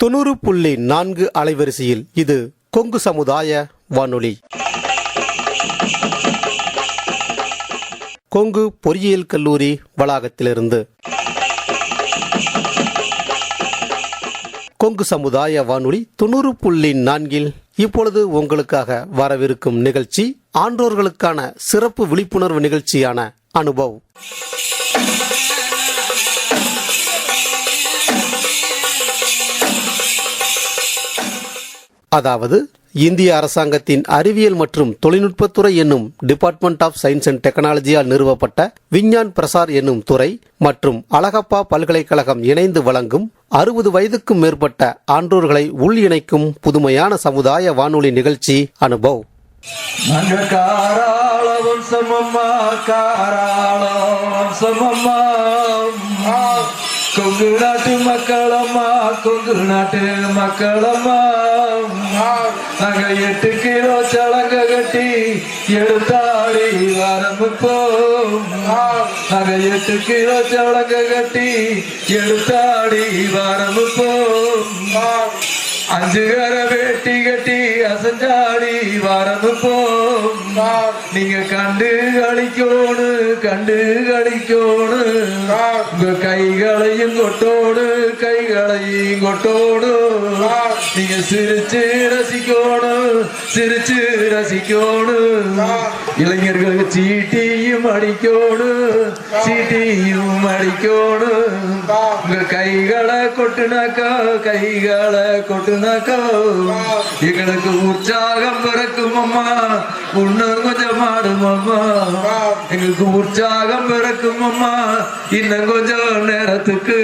90.4 அலைவரிசையில் இது கொங்கு சமுதாய வானொலி. கொங்கு பொறியியல் கல்லூரி வளாகத்திலிருந்து கொங்கு சமுதாய வானொலி 90.4 இப்பொழுது உங்களுக்காக வரவிருக்கும் நிகழ்ச்சி ஆன்றோர்களுக்கான சிறப்பு விழிப்புணர்வு நிகழ்ச்சியான அனுபவ். அதாவது இந்திய அரசாங்கத்தின் அறிவியல் மற்றும் தொழில்நுட்பத்துறை என்னும் டிபார்ட்மெண்ட் ஆஃப் சயின்ஸ் அண்ட் டெக்னாலஜியால் நிறுவப்பட்ட விஞ்ஞான் பிரசார் என்னும் துறை மற்றும் அழகப்பா பல்கலைக்கழகம் இணைந்து வழங்கும் 60 வயதுக்கும் மேற்பட்ட ஆன்றோர்களை உள் இணைக்கும் புதுமையான சமுதாய வானொலி நிகழ்ச்சி அனுபவ். கொங்கு நாட்டு மக்களம்மா, கொங்கு நாட்டு மக்களம்மா, நாங்க 8 கிலோ சலங்க கட்டி எடுத்தாடி ஆரம்பிப்போம். நாங்க 8 கிலோ சலங்க கட்டி எடுத்தாடி ஆரம்பிப்போம். 5 கர வேட்டி கட்டி அசஞ்சாடி ஆரம்பிப்போம். நீங்க கண்டு களிக்கோடு கண்டு களிக்கோடு, உங்க கைகளையும் கொட்டோடு கைகளையும் கொட்டோடு, நீங்க சிரிச்சு ரசிக்கோடு சிரிச்சு ரசிக்கோடு. இளைஞர்களுக்கு சீட்டியும் அடிக்கோடு சீட்டியும் அடிக்கோடு. உங்க கைகளை கொட்டுனாக்கா கைகளை கொட்டுனாக்கா எங்களுக்கு உற்சாகம் பிறக்கும் அம்மா, இன்னும் கொஞ்சம் ஆடும் அம்மா. எங்களுக்கு உற்சாகம் பிறக்கும் அம்மா, இன்னும் கொஞ்சம் நேரத்துக்கு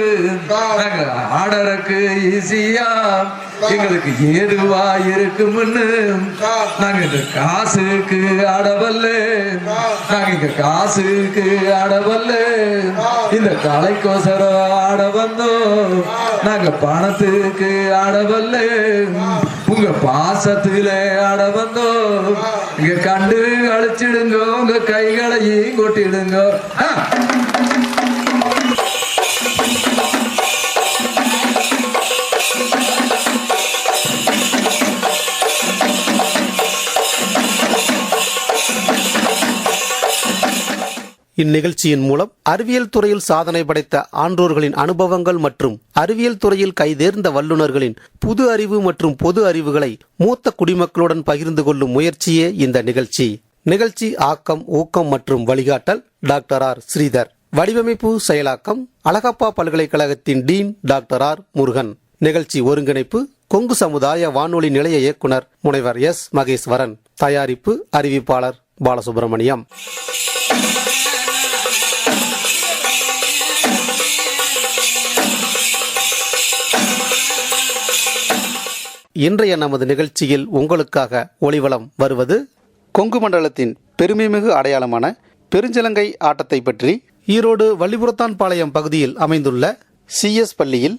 நாங்க ஆடறக்கு ஈஸியா எங்களுக்கு ஏதுவா இருக்கும்னு. நாங்க இந்த காசுக்கு ஆடவல்ல, நாங்க இங்க காசுக்கு ஆடவல்ல, இந்த கலைக்கோசரம் ஆட வந்தோம். நாங்க பணத்துக்கு ஆடவல்ல, உங்க பாசத்துல ஆட வந்தோம். இங்க கண்டு அழிச்சிடுங்க, உங்க கைகளையும் கொட்டிடுங்க. இந்நிகழ்ச்சியின் மூலம் அறிவியல் துறையில் சாதனை படைத்த ஆன்றோர்களின் அனுபவங்கள் மற்றும் அறிவியல் துறையில் கைதேர்ந்த வல்லுநர்களின் புது அறிவு மற்றும் பொது அறிவுகளை மூத்த குடிமக்களுடன் பகிர்ந்து கொள்ளும் முயற்சியே இந்த நிகழ்ச்சி. நிகழ்ச்சி ஆக்கம், ஊக்கம் மற்றும் வழிகாட்டல் டாக்டர் ஆர் ஸ்ரீதர். வடிவமைப்பு செயலாக்கம் அழகப்பா பல்கலைக்கழகத்தின் டீன் டாக்டர் ஆர் முருகன். நிகழ்ச்சி ஒருங்கிணைப்பு கொங்கு சமுதாய வானொலி நிலைய இயக்குனர் முனைவர் எஸ் மகேஸ்வரன். தயாரிப்பு அறிவிப்பாளர் பாலசுப்ரமணியம். இன்றைய நமது நிகழ்ச்சியில் உங்களுக்காக ஒளிவலம் வருவது கொங்கு மண்டலத்தின் பெருமைமிகு அடையாளமான பெருஞ்சலங்கை ஆட்டத்தை பற்றி ஈரோடு வள்ளிபுரத்தான்பாளையம் பகுதியில் அமைந்துள்ள CS பள்ளியில்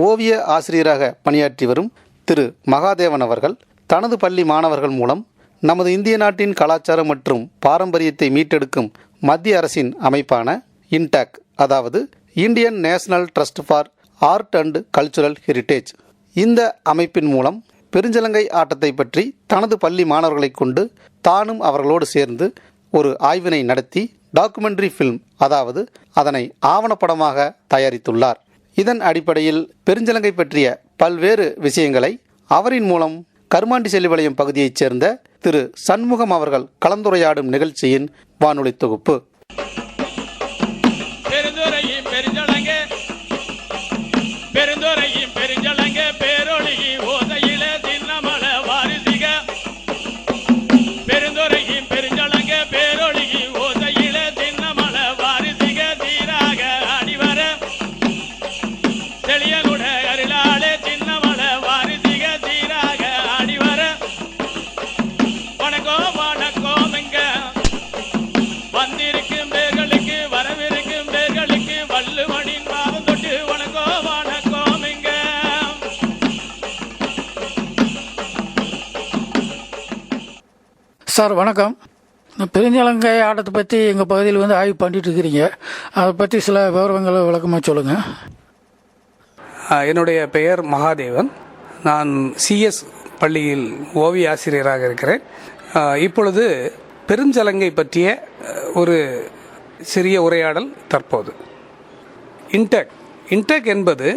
ஓவிய ஆசிரியராக பணியாற்றி வரும் திரு மகாதேவன் அவர்கள் தனது பள்ளி மாணவர்கள் மூலம் நமது இந்திய நாட்டின் கலாச்சாரம் மற்றும் பாரம்பரியத்தை மீட்டெடுக்கும் மத்திய அரசின் அமைப்பான இன்டாக், அதாவது Indian national trust for art and cultural heritage, இந்த அமைப்பின் மூலம் பெருஞ்சலங்கை ஆட்டத்தை பற்றி தனது பள்ளி மாணவர்களை கொண்டு தானும் அவர்களோடு சேர்ந்து ஒரு ஆய்வினை நடத்தி டாக்குமெண்ட்ரி ஃபில்ம், அதாவது அதனை ஆவணப்படமாக தயாரித்துள்ளார். இதன் அடிப்படையில் பெருஞ்சலங்கை பற்றிய பல்வேறு விஷயங்களை அவரின் மூலம் கருமாண்டி செல்லிபாளையம் பகுதியைச் சேர்ந்த திரு சண்முகம் அவர்கள் கலந்துரையாடும் நிகழ்ச்சியின் வானொலி தொகுப்பு. சார் வணக்கம். பெருஞ்சலங்கை ஆட்டத்தை பற்றி எங்கள் பகுதியில் ஆய்வு பண்ணிட்டு இருக்கிறீங்க, அதை பற்றி சில விவரங்களை விளக்கமாக சொல்லுங்கள். என்னுடைய பெயர் மகாதேவன். நான் சிஎஸ் பள்ளியில் ஓவிய ஆசிரியராக இருக்கிறேன். இப்பொழுது பெருஞ்சலங்கை பற்றிய ஒரு சிறிய உரையாடல் தற்போது. இன்டெக் என்பது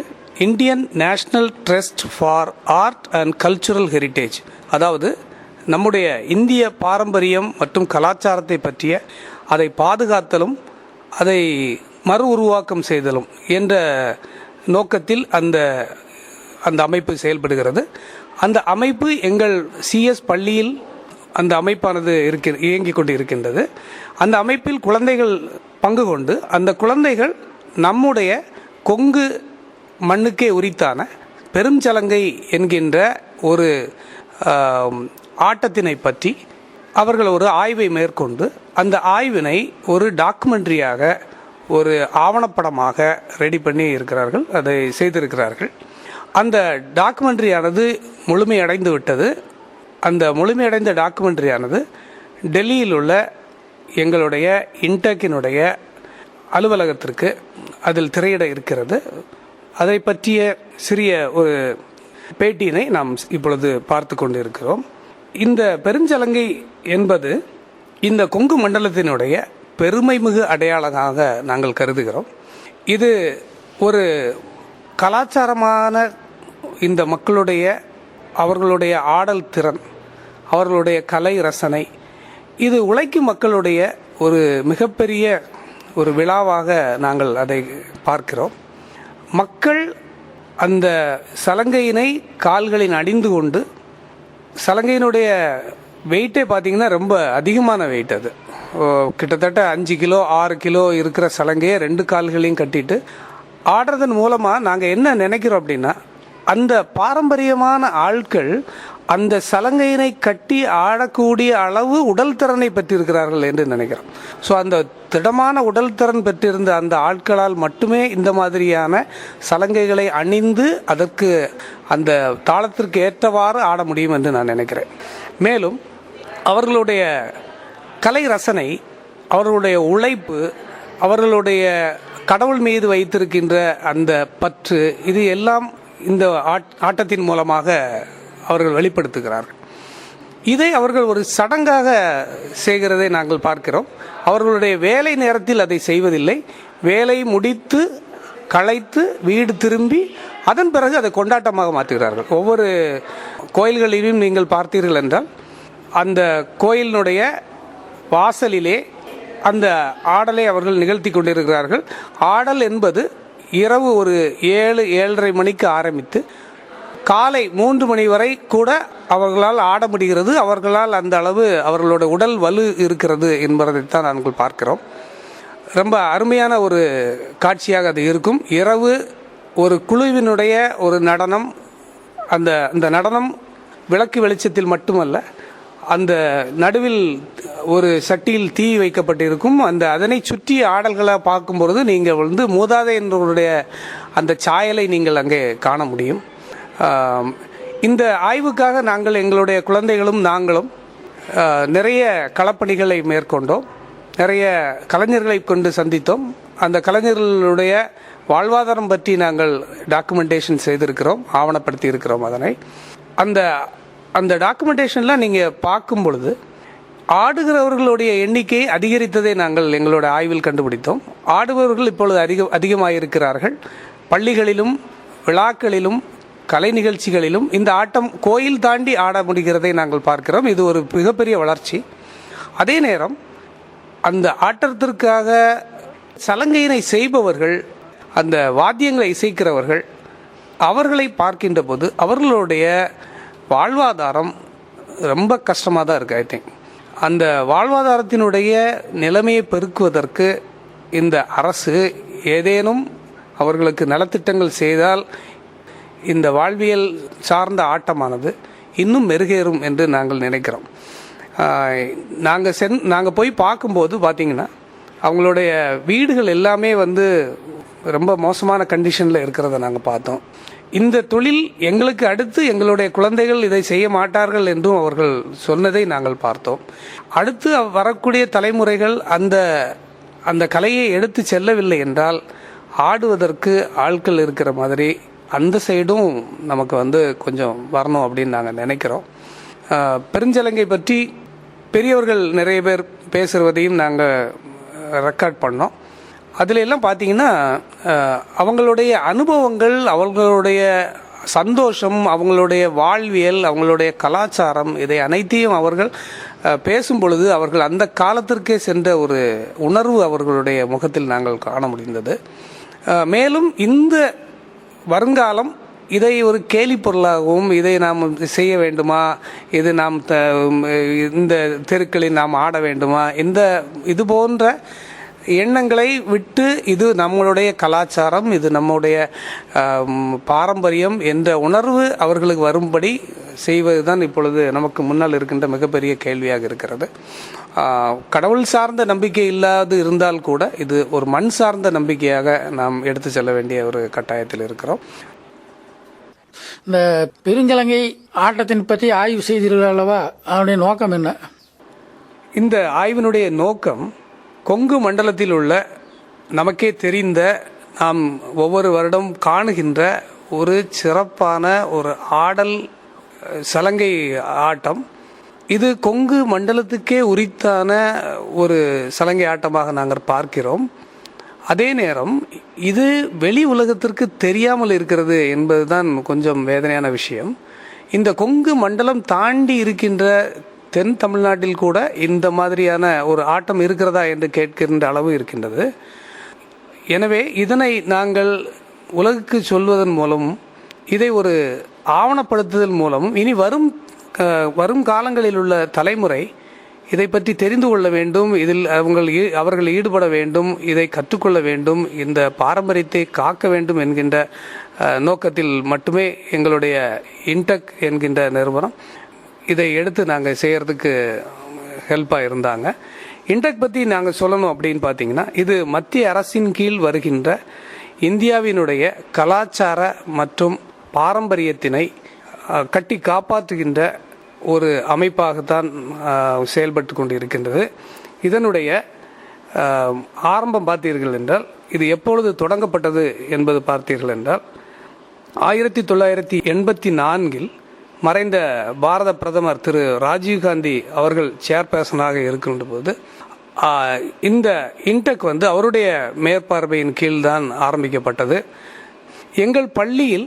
Indian national trust for art and cultural heritage, அதாவது நம்முடைய இந்திய பாரம்பரியம் மற்றும் கலாச்சாரத்தை பற்றிய அதை பாதுகாத்தலும் அதை மறு உருவாக்கம் செய்தலும் என்ற நோக்கத்தில் அந்த அமைப்பு செயல்படுகிறது. அந்த அமைப்பு எங்கள் சிஎஸ் பள்ளியில் அந்த அமைப்பானது இயங்கிக் கொண்டு இருக்கின்றது. அந்த அமைப்பில் குழந்தைகள் பங்கு கொண்டு அந்த குழந்தைகள் நம்முடைய கொங்கு மண்ணுக்கே உரித்தான பெருஞ்சலங்கை என்கின்ற ஒரு ஆட்டத்தினை பற்றி அவர்கள் ஒரு ஆய்வை மேற்கொண்டு அந்த ஆய்வினை ஒரு டாக்குமெண்ட்ரியாக ஒரு ஆவணப்படமாக ரெடி பண்ணி இருக்கிறார்கள், அதை செய்திருக்கிறார்கள். அந்த டாக்குமெண்ட்ரியானது முழுமையடைந்து விட்டது. அந்த முழுமையடைந்த டாக்குமெண்ட்ரியானது டெல்லியில் உள்ள எங்களுடைய இன்டெக்கினுடைய அலுவலகத்திற்கு அதில் திரையிட இருக்கிறது. அதை பற்றிய சிறிய ஒரு பேட்டியினை நாம் இப்பொழுது பார்த்து கொண்டு இருக்கிறோம். இந்த பெருஞ்சலங்கை என்பது இந்த கொங்கு மண்டலத்தினுடைய பெருமைமிகு அடையாளமாக நாங்கள் கருதுகிறோம். இது ஒரு கலாச்சாரமான இந்த மக்களுடைய அவர்களுடைய ஆடல் திறன், அவர்களுடைய கலை ரசனை, இது உழைக்கும் மக்களுடைய ஒரு மிகப்பெரிய ஒரு விழாவாக நாங்கள் அதை பார்க்கிறோம். மக்கள் அந்த சலங்கையினை கால்களில் அணிந்து கொண்டு, சலங்கையினுடைய வெயிட்டே பார்த்திங்கன்னா ரொம்ப அதிகமான வெயிட், அது கிட்டத்தட்ட 5 கிலோ 6 கிலோ இருக்கிற சலங்கையை 2 கால்களையும் கட்டிட்டு ஆடுறதன் மூலமாக நாங்கள் என்ன நினைக்கிறோம் அப்படின்னா, அந்த பாரம்பரியமான ஆட்கள் அந்த சலங்கையினை கட்டி ஆடக்கூடிய அளவு உடல் திறனை பெற்றிருக்கிறார்கள் என்று நினைக்கிறோம். ஸோ அந்த திடமான உடல் திறன் பெற்றிருந்த அந்த ஆட்களால் மட்டுமே இந்த மாதிரியான சலங்கைகளை அணிந்து அதற்கு அந்த தாளத்திற்கு ஏற்றவாறு ஆட முடியும் என்று நான் நினைக்கிறேன். மேலும் அவர்களுடைய கலை ரசனை, அவர்களுடைய உழைப்பு, அவர்களுடைய கடவுள் மீது வைத்திருக்கின்ற அந்த பற்று, இது எல்லாம் இந்த ஆட்டத்தின் மூலமாக அவர்கள் வெளிப்படுத்துகிறார்கள். இதை அவர்கள் ஒரு சடங்காக செய்கிறதை நாங்கள் பார்க்கிறோம். அவர்களுடைய வேலை நேரத்தில் அதை செய்வதில்லை. வேலை முடித்து களைத்து வீடு திரும்பி அதன் பிறகு அதை கொண்டாட்டமாக மாற்றுகிறார்கள். ஒவ்வொரு கோயில்களிலும் நீங்கள் பார்த்தீர்கள் என்றால் அந்த கோயிலினுடைய வாசலிலே அந்த ஆடலை அவர்கள் நிகழ்த்தி கொண்டிருக்கிறார்கள். ஆடல் என்பது இரவு ஒரு 7-7:30 மணிக்கு ஆரம்பித்து காலை 3 மணி வரை கூட அவர்களால் ஆட முடிகிறது. அவர்களால் அந்த அளவு அவர்களோட உடல் வலு இருக்கிறது என்பதைத்தான் நாங்கள் பார்க்கிறோம். ரொம்ப அருமையான ஒரு காட்சியாக அது இருக்கும். இரவு ஒரு குழுவினுடைய ஒரு நடனம், அந்த நடனம் விளக்கு வெளிச்சத்தில் மட்டுமல்ல, அந்த நடுவில் ஒரு சட்டியில் தீ வைக்கப்பட்டிருக்கும். அதனை சுற்றி ஆடல்களை பார்க்கும்பொழுது நீங்கள் மூதாதையர்களுடைய அந்த சாயலை நீங்கள் அங்கே காண முடியும். இந்த ஆய்வுக்காக நாங்கள் எங்களுடைய குழந்தைகளும் நாங்களும் நிறைய களப்பணிகளை மேற்கொண்டோம். நிறைய கலைஞர்களை கொண்டு சந்தித்தோம். அந்த கலைஞர்களுடைய வாழ்வாதாரம் பற்றி நாங்கள் டாக்குமெண்டேஷன் செய்திருக்கிறோம், ஆவணப்படுத்தி இருக்கிறோம். அதனை அந்த டாக்குமெண்டேஷன்லாம் நீங்கள் பார்க்கும் பொழுது ஆடுகிறவர்களுடைய எண்ணிக்கை அதிகரித்ததை நாங்கள் எங்களோட ஆய்வில் கண்டுபிடித்தோம். ஆடுபவர்கள் இப்பொழுது அதிகமாயிருக்கிறார்கள். பள்ளிகளிலும் விழாக்களிலும் கலை நிகழ்ச்சிகளிலும் இந்த ஆட்டம் கோயில் தாண்டி ஆட முடிகிறதை நாங்கள் பார்க்கிறோம். இது ஒரு மிகப்பெரிய வளர்ச்சி. அதே நேரம் அந்த ஆட்டத்திற்காக சலங்கையினை செய்பவர்கள், அந்த வாத்தியங்களை இசைக்கிறவர்கள், அவர்களை பார்க்கின்ற போது அவர்களுடைய வாழ்வாதாரம் ரொம்ப கஷ்டமாக தான் இருக்குது. ஐ திங்க் அந்த வாழ்வாதாரத்தினுடைய நிலைமையை பெருக்குவதற்கு இந்த அரசு ஏதேனும் அவர்களுக்கு நலத்திட்டங்கள் செய்தால் இந்த வாழ்வியல் சார்ந்த ஆட்டமானது இன்னும் மெருகேறும் என்று நாங்கள் நினைக்கிறோம். நாங்கள் போய் பார்க்கும்போது பார்த்திங்கன்னா அவங்களுடைய வீடுகள் எல்லாமே ரொம்ப மோசமான கண்டிஷனில் இருக்கிறத நாங்கள் பார்த்தோம். இந்த தொழில் எங்களுக்கு அடுத்து எங்களுடைய குழந்தைகள் இதை செய்ய மாட்டார்கள் என்றும் அவர்கள் சொன்னதை நாங்கள் பார்த்தோம். அடுத்து வரக்கூடிய தலைமுறைகள் அந்த கலையை எடுத்து செல்லவில்லை என்றால் ஆடுவதற்கு ஆட்கள் இருக்கிற மாதிரி அந்த சைடும் நமக்கு வந்து கொஞ்சம் வரணும் அப்படின்னு நாங்கள் நினைக்கிறோம். பெருஞ்சலங்கை பற்றி பெரியவர்கள் நிறைய பேர் பேசுகிறதையும் நாங்கள் ரெக்கார்ட் பண்ணோம். அதில் எல்லாம் பார்த்தீங்கன்னா அவங்களுடைய அனுபவங்கள், அவங்களுடைய சந்தோஷம், அவங்களுடைய வாழ்வியல், அவங்களுடைய கலாச்சாரம், இதை அனைத்தையும் அவர்கள் பேசும் பொழுது அவர்கள் அந்த காலத்திற்கே சென்ற ஒரு உணர்வு அவர்களுடைய முகத்தில் நாங்கள் காண முடிந்தது. மேலும் இந்த வருங்காலம் இதை ஒரு கேலி பொருளாகவும், இதை நாம் செய்ய வேண்டுமா, இது நாம் இந்த தெருக்களில் நாம் ஆட வேண்டுமா, இது போன்ற எண்ணங்களை விட்டு இது நம்மளுடைய கலாச்சாரம், இது நம்முடைய பாரம்பரியம் என்ற உணர்வு அவர்களுக்கு வரும்படி செய்வதுதான் இப்பொழுது நமக்கு முன்னால் இருக்கின்ற மிகப்பெரிய கேள்வியாக இருக்கிறது. கடவுள் சார்ந்த நம்பிக்கை இல்லாது இருந்தால் கூட இது ஒரு மண் சார்ந்த நம்பிக்கையாக நாம் எடுத்து செல்ல வேண்டிய ஒரு கட்டாயத்தில் இருக்கிறோம். இந்த பெருஞ்சலங்கை ஆட்டத்தின் பற்றி ஆய்வு செய்தீர்கள் அல்லவா, அதனுடைய நோக்கம் என்ன? இந்த ஆய்வினுடைய நோக்கம் கொங்கு மண்டலத்தில் உள்ள நமக்கே தெரிந்த, நாம் ஒவ்வொரு வருடம் காணுகின்ற ஒரு சிறப்பான ஒரு ஆடல் சலங்கை ஆட்டம். இது கொங்கு மண்டலத்துக்கே உரித்தான ஒரு சலங்கை ஆட்டமாக நாங்கள் பார்க்கிறோம். அதே நேரம் இது வெளி உலகத்திற்கு தெரியாமல் இருக்கிறது என்பதுதான் கொஞ்சம் வேதனையான விஷயம். இந்த கொங்கு மண்டலம் தாண்டி இருக்கின்ற தென் தமிழ்நாட்டில் கூட இந்த மாதிரியான ஒரு ஆட்டம் இருக்கிறதா என்று கேட்கின்ற அளவு இருக்கின்றது. எனவே இதனை நாங்கள் உலகுக்கு சொல்வதன் மூலமும், இதை ஒரு ஆவணப்படுத்துதல் மூலமும் இனி வரும் காலங்களில் உள்ள தலைமுறை இதை பற்றி தெரிந்து கொள்ள வேண்டும், இதில் அவர்கள் ஈடுபட வேண்டும், இதை கற்றுக்கொள்ள வேண்டும், இந்த பாரம்பரியத்தை காக்க வேண்டும் என்கின்ற நோக்கத்தில் மட்டுமே எங்களுடைய இன்டெக் என்கின்ற நிறுவனம் இதை எடுத்து நாங்கள் செய்கிறதுக்கு ஹெல்ப்பாக இருந்தாங்க. இன்டெக் பற்றி நாங்கள் சொல்லணும் அப்படின்னு பார்த்தீங்கன்னா, இது மத்திய அரசின் கீழ் வருகின்ற இந்தியாவினுடைய கலாச்சார மற்றும் பாரம்பரியத்தினை கட்டி காப்பாற்றுகின்ற ஒரு அமைப்பாகத்தான் செயல்பட்டு கொண்டு இருக்கின்றது. இதனுடைய ஆரம்பம் பார்த்தீர்கள் என்றால், இது எப்பொழுது தொடங்கப்பட்டது என்பது பார்த்தீர்கள் என்றால் 1984 மறைந்த பாரத பிரதமர் திரு ராஜீவ்காந்தி அவர்கள் சேர்பர்சனாக இருக்கின்ற போது இந்த இன்டெக் வந்து அவருடைய மேற்பார்வையின் கீழ்தான் ஆரம்பிக்கப்பட்டது. எங்கள் பள்ளியில்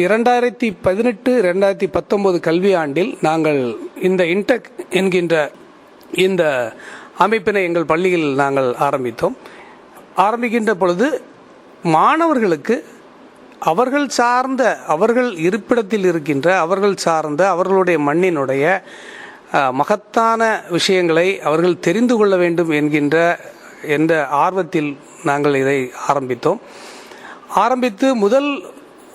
2018-2019 கல்வியாண்டில் நாங்கள் இந்த இன்டெக் என்கின்ற இந்த அமைப்பினை எங்கள் பள்ளியில் நாங்கள் ஆரம்பிக்கின்ற பொழுது மாணவர்களுக்கு அவர்கள் இருப்பிடத்தில் இருக்கின்ற அவர்களுடைய மண்ணினுடைய மகத்தான விஷயங்களை அவர்கள் தெரிந்து கொள்ள வேண்டும் என்ற ஆர்வத்தில் நாங்கள் இதை ஆரம்பித்து முதல்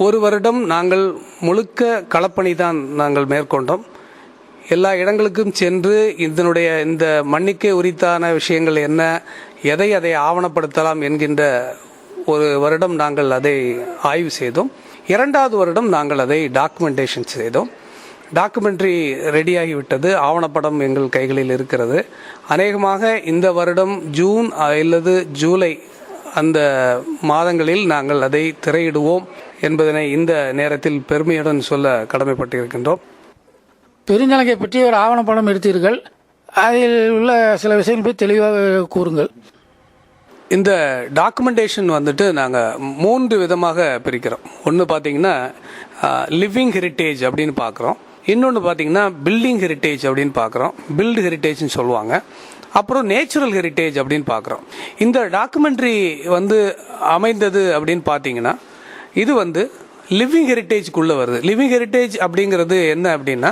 ஒரு வருடம் நாங்கள் முழுக்க களப்பணி தான் நாங்கள் மேற்கொண்டோம். எல்லா இடங்களுக்கும் சென்று இந்த மண்ணுக்கே உரித்தான விஷயங்கள் என்ன, அதை ஆவணப்படுத்தலாம் என்கின்ற ஒரு வருடம் நாங்கள் அதை ஆய்வு செய்தோம். 2வது வருடம் நாங்கள் அதை டாக்குமெண்டேஷன் செய்தோம். டாக்குமெண்ட்ரி ரெடியாகிவிட்டது, ஆவணப்படம் எங்கள் கைகளில் இருக்கிறது. அநேகமாக இந்த வருடம் ஜூன் அல்லது ஜூலை அந்த மாதங்களில் நாங்கள் அதை திரையிடுவோம் என்பதனை இந்த நேரத்தில் பெருமையுடன் சொல்ல கடமைப்பட்டிருக்கின்றோம். பெருஞ்சலங்கை பற்றி ஒரு ஆவணப்படம் எடுத்தீர்கள், அதில் உள்ள சில விஷயங்கள் பற்றி தெளிவாக கூறுங்கள். இந்த டாக்குமெண்டேஷன் வந்துட்டு நாங்கள் 3 விதமாக பிரிக்கிறோம். ஒன்று பார்த்தீங்கன்னா லிவிங் ஹெரிட்டேஜ் அப்படின்னு பார்க்குறோம். இன்னொன்று பார்த்தீங்கன்னா பில்டிங் ஹெரிட்டேஜ் அப்படின்னு பார்க்குறோம். பில்டு ஹெரிட்டேஜ்னு சொல்லுவாங்க. அப்புறம் நேச்சுரல் ஹெரிட்டேஜ் அப்படின்னு பார்க்குறோம். இந்த டாக்குமெண்ட்ரி வந்து அமைந்தது அப்படின்னு பார்த்தீங்கன்னா, இது வந்து லிவிங் ஹெரிட்டேஜ்க்குள்ளே வருது. லிவிங் ஹெரிட்டேஜ் அப்படிங்கிறது என்ன அப்படின்னா,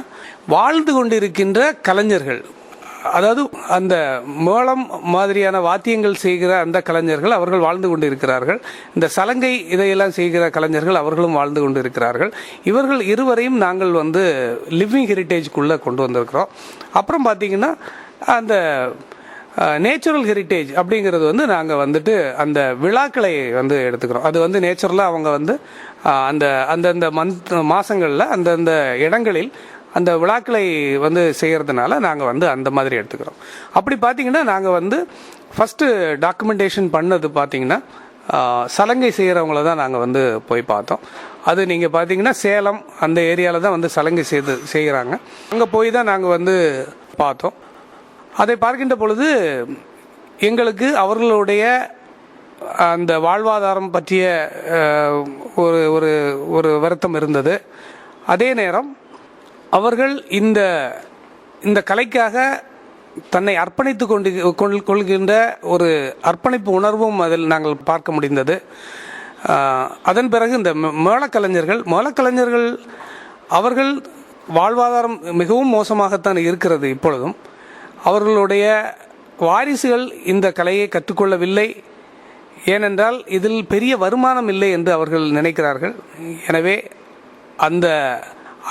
வாழ்ந்து கொண்டிருக்கின்ற கலைஞர்கள், அதாவது அந்த மேளம் மாதிரியான வாத்தியங்கள் செய்கிற அந்த கலைஞர்கள் அவர்கள் வாழ்ந்து கொண்டு இருக்கிறார்கள். இந்த சலங்கை இதையெல்லாம் செய்கிற கலைஞர்கள் அவர்களும் வாழ்ந்து கொண்டு இருக்கிறார்கள். இவர்கள் இருவரையும் நாங்கள் வந்து லிவிங் ஹெரிட்டேஜ்க்குள்ளே கொண்டு வந்திருக்கிறோம். அப்புறம் பார்த்தீங்கன்னா அந்த நேச்சுரல் ஹெரிட்டேஜ் அப்படிங்கிறது வந்து நாங்கள் வந்துட்டு அந்த விழாக்களை வந்து எடுத்துக்கிறோம். அது வந்து நேச்சுரலாக அவங்க வந்து அந்தந்த மாதங்களில் அந்தந்த இடங்களில் அந்த விழாக்களை வந்து செய்கிறதுனால நாங்கள் வந்து அந்த மாதிரி எடுத்துக்கிறோம். அப்படி பார்த்தீங்கன்னா நாங்கள் வந்து ஃபஸ்ட்டு டாக்குமெண்டேஷன் பண்ணது பார்த்தீங்கன்னா சலங்கை செய்கிறவங்கள தான் நாங்கள் வந்து போய் பார்த்தோம். அது நீங்கள் பார்த்தீங்கன்னா சேலம் அந்த ஏரியாவில் தான் வந்து சலங்கை செய்கிறாங்க. அங்கே போய் தான் நாங்கள் வந்து பார்த்தோம். அதை பார்க்கின்ற பொழுது எங்களுக்கு அவர்களுடைய அந்த வாழ்வாதாரம் பற்றிய ஒரு ஒரு ஒரு வருத்தம் இருந்தது. அதே நேரம் அவர்கள் இந்த கலைக்காக தன்னை அர்ப்பணித்து கொள்கின்ற ஒரு அர்ப்பணிப்பு உணர்வும் அதில் நாங்கள் பார்க்க முடிந்தது. அதன் பிறகு இந்த மேளக்கலைஞர்கள் அவர்கள் வாழ்வாதாரம் மிகவும் மோசமாகத்தான் இருக்கிறது. இப்பொழுதும் அவர்களுடைய வாரிசுகள் இந்த கலையை கற்றுக்கொள்ளவில்லை. ஏனென்றால் இதில் பெரிய வருமானம் இல்லை என்று அவர்கள் நினைக்கிறார்கள். எனவே அந்த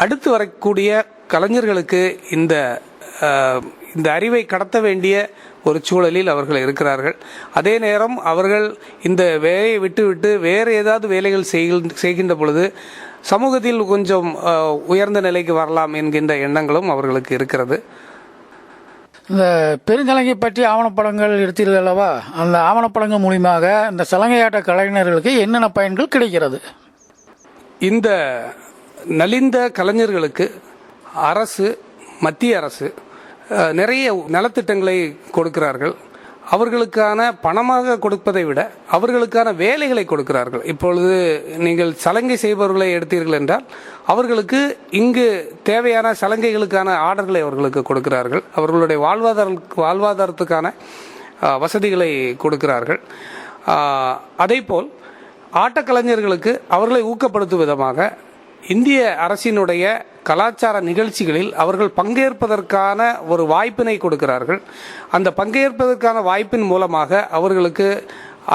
அடுத்து வரக்கூடிய கலைஞர்களுக்கு இந்த அறிவை கடத்த வேண்டிய ஒரு சூழலில் அவர்கள் இருக்கிறார்கள். அதே நேரம் அவர்கள் இந்த வேலையை விட்டுவிட்டு வேறு ஏதாவது வேலைகள் செய்கின்ற பொழுது சமூகத்தில் கொஞ்சம் உயர்ந்த நிலைக்கு வரலாம் என்கின்ற எண்ணங்களும் அவர்களுக்கு இருக்கிறது. இந்த பெருஞ்சலங்கை பற்றி ஆவணப்படங்கள் எடுத்தீர்கள் அல்லவா? அந்த ஆவணப்படங்கள் மூலியமாக இந்த சலங்கையாட்ட கலைஞர்களுக்கு என்னென்ன பயன்கள் கிடைக்கிறது? இந்த நலிந்த கலைஞர்களுக்கு மத்திய அரசு நிறைய நலத்திட்டங்களை கொடுக்கிறார்கள். அவர்களுக்கான பணமாக கொடுப்பதை விட அவர்களுக்கான வேலைகளை கொடுக்கிறார்கள். இப்பொழுது நீங்கள் சலங்கை செய்பவர்களை எடுத்தீர்கள் என்றால் அவர்களுக்கு இங்கு தேவையான சலங்கைகளுக்கான ஆர்டர்களை அவர்களுக்கு கொடுக்கிறார்கள். அவர்களுடைய வாழ்வாதாரத்துக்கான வசதிகளை கொடுக்கிறார்கள். அதேபோல் ஆட்டக்கலைஞர்களுக்கு அவர்களை ஊக்கப்படுத்தும் விதமாக இந்திய அரசினுடைய கலாச்சார நிகழ்ச்சிகளில் அவர்கள் பங்கேற்பதற்கான ஒரு வாய்ப்பினை கொடுக்கிறார்கள். அந்த பங்கேற்பதற்கான வாய்ப்பின் மூலமாக அவர்களுக்கு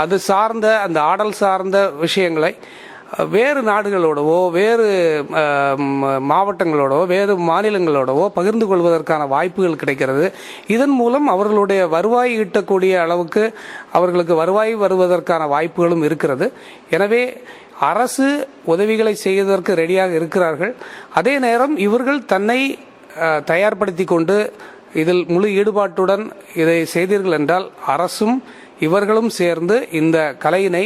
அது சார்ந்த அந்த ஆடல் சார்ந்த விஷயங்களை வேறு நாடுகளோடவோ வேறு மாவட்டங்களோடவோ வேறு மாநிலங்களோடவோ பகிர்ந்து கொள்வதற்கான வாய்ப்புகள் கிடைக்கிறது. இதன் மூலம் அவர்களுடைய வருவாய் ஈட்டக்கூடிய அளவுக்கு அவர்களுக்கு வருவாய் வருவதற்கான வாய்ப்புகளும் இருக்கிறது. எனவே அரசு உதவிகளை செய்வதற்கு ரெடியாக இருக்கிறார்கள். அதே நேரம் இவர்கள் தன்னை தயார்படுத்தி கொண்டு இதில் முழு ஈடுபாட்டுடன் இதை செய்தீர்கள் என்றால் அரசும் இவர்களும் சேர்ந்து இந்த கலையினை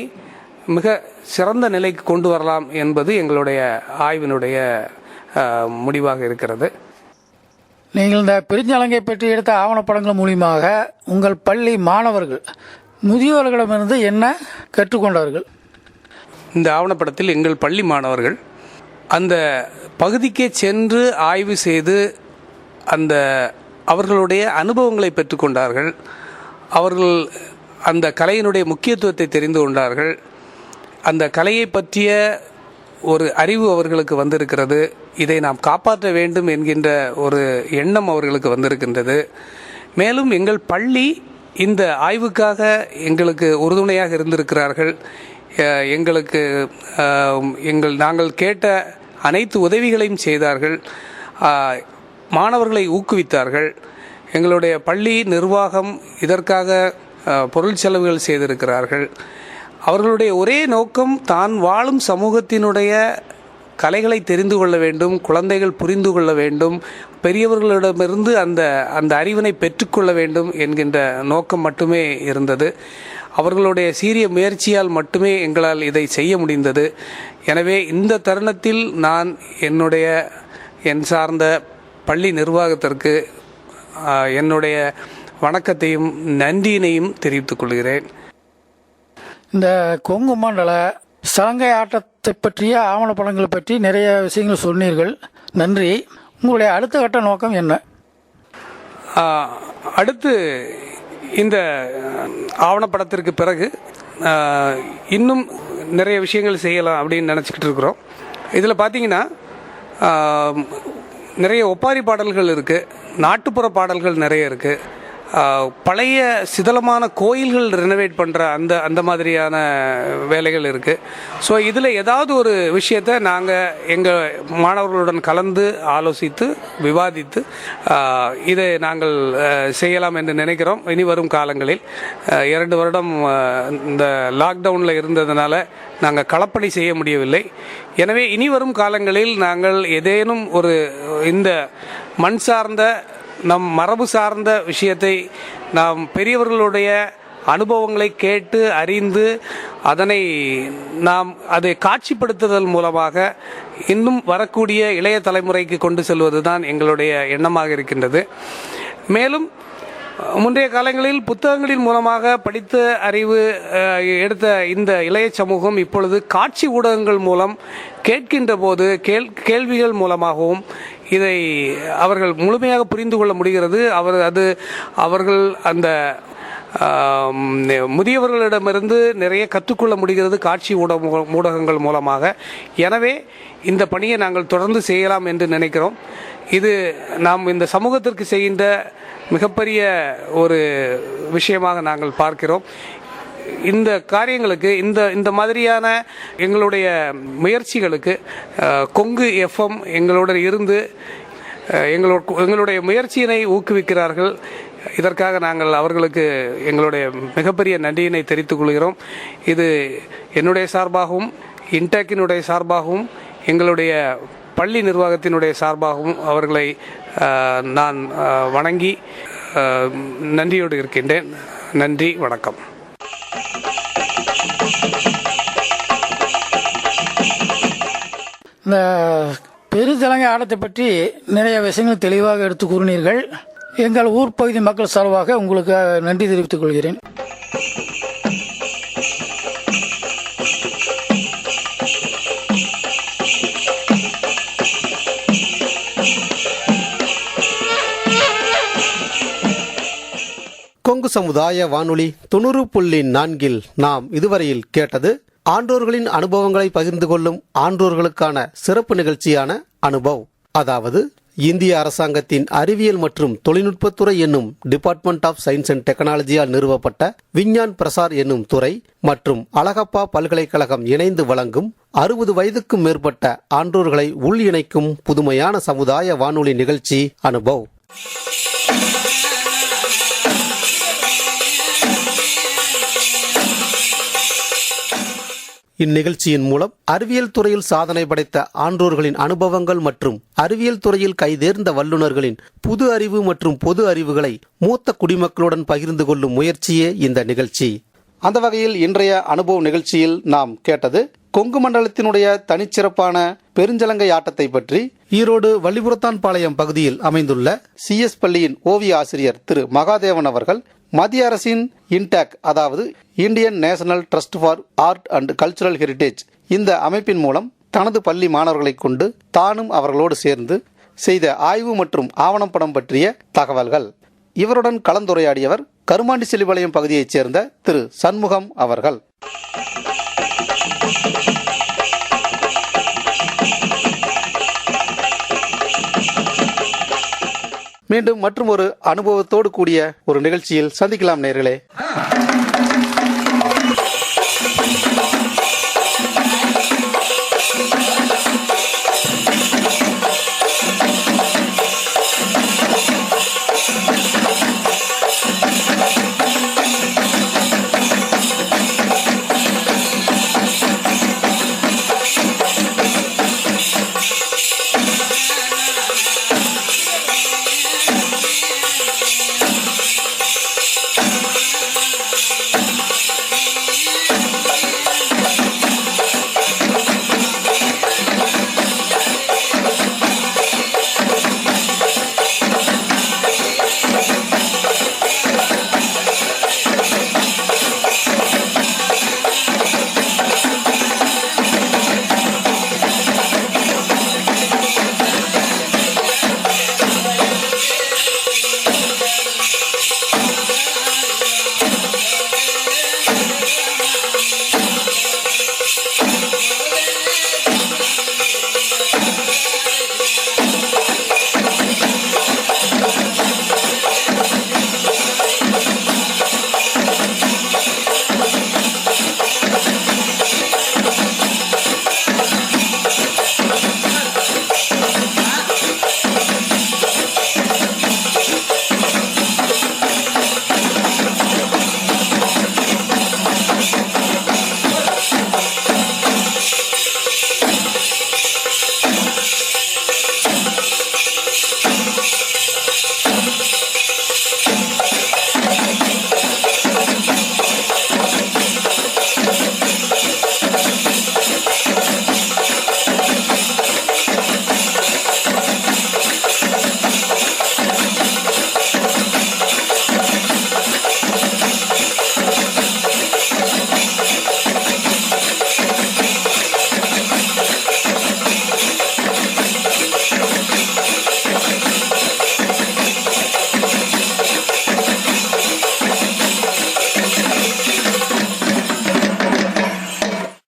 மிக சிறந்த நிலைக்கு கொண்டு வரலாம் என்பது எங்களுடைய ஆய்வினுடைய முடிவாக இருக்கிறது. நீங்கள் இந்த பெருஞ்சலங்கை பற்றி எடுத்த ஆவணப்படங்கள் மூலியமாக உங்கள் பள்ளி மாணவர்கள் முதியோர்களிடமிருந்து என்ன கற்றுக்கொண்டார்கள்? இந்த ஆவணப்படத்தில் எங்கள் பள்ளி மாணவர்கள் அந்த பகுதிக்கே சென்று ஆய்வு செய்து அவர்களுடைய அனுபவங்களை பெற்றுக்கொண்டார்கள். அவர்கள் அந்த கலையினுடைய முக்கியத்துவத்தை தெரிந்து கொண்டார்கள். அந்த கலையை பற்றிய ஒரு அறிவு அவர்களுக்கு வந்திருக்கிறது. இதை நாம் காப்பாற்ற வேண்டும் என்கின்ற ஒரு எண்ணம் அவர்களுக்கு வந்திருக்கின்றது. மேலும் எங்கள் பள்ளி இந்த ஆய்வுக்காக எங்களுக்கு உறுதுணையாக இருந்திருக்கிறார்கள். நாங்கள் கேட்ட அனைத்து உதவிகளையும் செய்தார்கள். மாணவர்களை ஊக்குவித்தார்கள். எங்களுடைய பள்ளி நிர்வாகம் இதற்காக பொருள் செலவுகள் செய்திருக்கிறார்கள். அவர்களுடைய ஒரே நோக்கம் தான் வாழும் சமூகத்தினுடைய கலைகளை தெரிந்து கொள்ள வேண்டும், குழந்தைகள் புரிந்து கொள்ள வேண்டும், பெரியவர்களிடமிருந்து அந்த அறிவினை பெற்றுக்கொள்ள வேண்டும் என்கின்ற நோக்கம் மட்டுமே இருந்தது. அவர்களுடைய சீரிய முயற்சியால் மட்டுமே எங்களால் இதை செய்ய முடிந்தது. எனவே இந்த தருணத்தில் நான் என் சார்ந்த பள்ளி நிர்வாகத்திற்கு என்னுடைய வணக்கத்தையும் நன்றியினையும் தெரிவித்துக் கொள்கிறேன். இந்த கொங்கு மண்டல சலங்கை ஆட்டத்தை பற்றிய ஆவணப்படங்களை பற்றி நிறைய விஷயங்கள் சொன்னீர்கள். நன்றி. உங்களுடைய அடுத்த கட்ட நோக்கம் என்ன? அடுத்து இந்த ஆவணப்படத்திற்கு பிறகு இன்னும் நிறைய விஷயங்கள் செய்யலாம் அப்படின்னு நினச்சிக்கிட்டு இருக்கிறோம். இதில் பார்த்தீங்கன்னா நிறைய ஒப்பாரி பாடல்கள் இருக்குது, நாட்டுப்புற பாடல்கள் நிறைய இருக்குது, பழைய சிதலமான கோயில்கள் ரெனோவேட் பண்ணுற அந்த மாதிரியான வேலைகள் இருக்குது. ஸோ இதில் ஏதாவது ஒரு விஷயத்தை நாங்கள் எங்கள் மாணவர்களுடன் கலந்து ஆலோசித்து விவாதித்து இதை நாங்கள் செய்யலாம் என்று நினைக்கிறோம். இனி வரும் காலங்களில் 2 வருடம் இந்த லாக்டவுனில் இருந்ததுனால நாங்கள் களப்பணி செய்ய முடியவில்லை. எனவே இனி வரும் காலங்களில் நாங்கள் ஏதேனும் இந்த மண் சார்ந்த நம் மரபு சார்ந்த விஷயத்தை நாம் பெரியவர்களுடைய அனுபவங்களை கேட்டு அறிந்து அதனை நாம் அதை காட்சிப்படுத்துதல் மூலமாக இன்னும் வரக்கூடிய இளைய தலைமுறைக்கு கொண்டு செல்வது தான் எங்களுடைய எண்ணமாக இருக்கின்றது. மேலும் முந்தைய காலங்களில் புத்தகங்களின் மூலமாக படித்த அறிவு எடுத்த இந்த இளைய சமூகம் இப்பொழுது காட்சி ஊடகங்கள் மூலம் கேட்கின்ற போது கேள்விகள் மூலமாகவும் இதை அவர்கள் முழுமையாக புரிந்து கொள்ள முடிகிறது. அவர்கள் அந்த முதியவர்களிடமிருந்து நிறைய கற்றுக்கொள்ள முடிகிறது காட்சி ஊடகங்கள் மூலமாக. எனவே இந்த பணியை நாங்கள் தொடர்ந்து செய்யலாம் என்று நினைக்கிறோம். இது நாம் இந்த சமூகத்திற்கு செய்கின்ற மிகப்பெரிய ஒரு விஷயமாக நாங்கள் பார்க்கிறோம். இந்த காரியங்களுக்கு இந்த மாதிரியான எங்களுடைய முயற்சிகளுக்கு கொங்கு எஃப்எம் எங்களுடன் இருந்து எங்களுடைய முயற்சியினை ஊக்குவிக்கிறார்கள். இதற்காக நாங்கள் அவர்களுக்கு எங்களுடைய மிகப்பெரிய நன்றியினை தெரிவித்துக் கொள்கிறோம். இது என்னுடைய சார்பாகவும் இன்டெக்கினுடைய சார்பாகவும் எங்களுடைய பள்ளி நிர்வாகத்தினுடைய சார்பாகவும் அவர்களை நான் வணங்கி நன்றியோடு இருக்கின்றேன். நன்றி, வணக்கம். இந்த பெருஞ்சலங்கை ஆட்டத்தை பற்றி நிறைய விஷயங்கள் தெளிவாக எடுத்து கூறினீர்கள். எங்கள் ஊர் பகுதி மக்கள் சார்பாக உங்களுக்கு நன்றி தெரிவித்துக் கொள்கிறேன். கொங்கு சமுதாய வானொலி 90.4 நாம் இதுவரையில் கேட்டது ஆன்றோர்களின் அனுபவங்களை பகிர்ந்து கொள்ளும் ஆன்றோர்களுக்கான சிறப்பு நிகழ்ச்சியான அனுபவ். அதாவது இந்திய அரசாங்கத்தின் அறிவியல் மற்றும் தொழில்நுட்பத்துறை என்னும் டிபார்ட்மெண்ட் ஆஃப் சயின்ஸ் அண்ட் டெக்னாலஜியால் நிறுவப்பட்ட விஞ்ஞான் பிரசார் என்னும் துறை மற்றும் அழகப்பா பல்கலைக்கழகம் இணைந்து வழங்கும் 60 வயதுக்கும் மேற்பட்ட ஆன்றோர்களை உள் இணைக்கும் புதுமையான சமுதாய வானொலி நிகழ்ச்சி அனுபவ். இந்நிகழ்ச்சியின் மூலம் அறிவியல் துறையில் சாதனை படைத்த ஆன்றோர்களின் அனுபவங்கள் மற்றும் அறிவியல் துறையில் கைதேர்ந்த வல்லுநர்களின் புது அறிவு மற்றும் பொது அறிவுகளை மூத்த குடிமக்களுடன் பகிர்ந்து கொள்ளும் முயற்சியே இந்த நிகழ்ச்சி. அந்த வகையில் இன்றைய அனுபவ நிகழ்ச்சியில் நாம் கேட்டது கொங்கு மண்டலத்தினுடைய தனிச்சிறப்பான பெருஞ்சலங்கை ஆட்டத்தை பற்றி ஈரோடு வள்ளிபுரத்தான் பாளையம் பகுதியில் அமைந்துள்ள சிஎஸ் பள்ளியின் ஓவிய ஆசிரியர் திரு மகாதேவன் அவர்கள் மத்திய அரசின் இன்டாக், அதாவது Indian national trust for art and cultural heritage, இந்த அமைப்பின் மூலம் தனது பள்ளி மாணவர்களை கொண்டு தானும் அவர்களோடு சேர்ந்து செய்த ஆய்வு மற்றும் ஆவணப்படம் பற்றிய தகவல்கள். இவருடன் கலந்துரையாடியவர் கருமாண்டிசெல்லிபாளையம் பகுதியைச் சேர்ந்த திரு சண்முகம் அவர்கள். மீண்டும் மற்றும் ஒரு அனுபவத்தோடு கூடிய ஒரு நிகழ்ச்சியில் சந்திக்கலாம் நேயர்களே.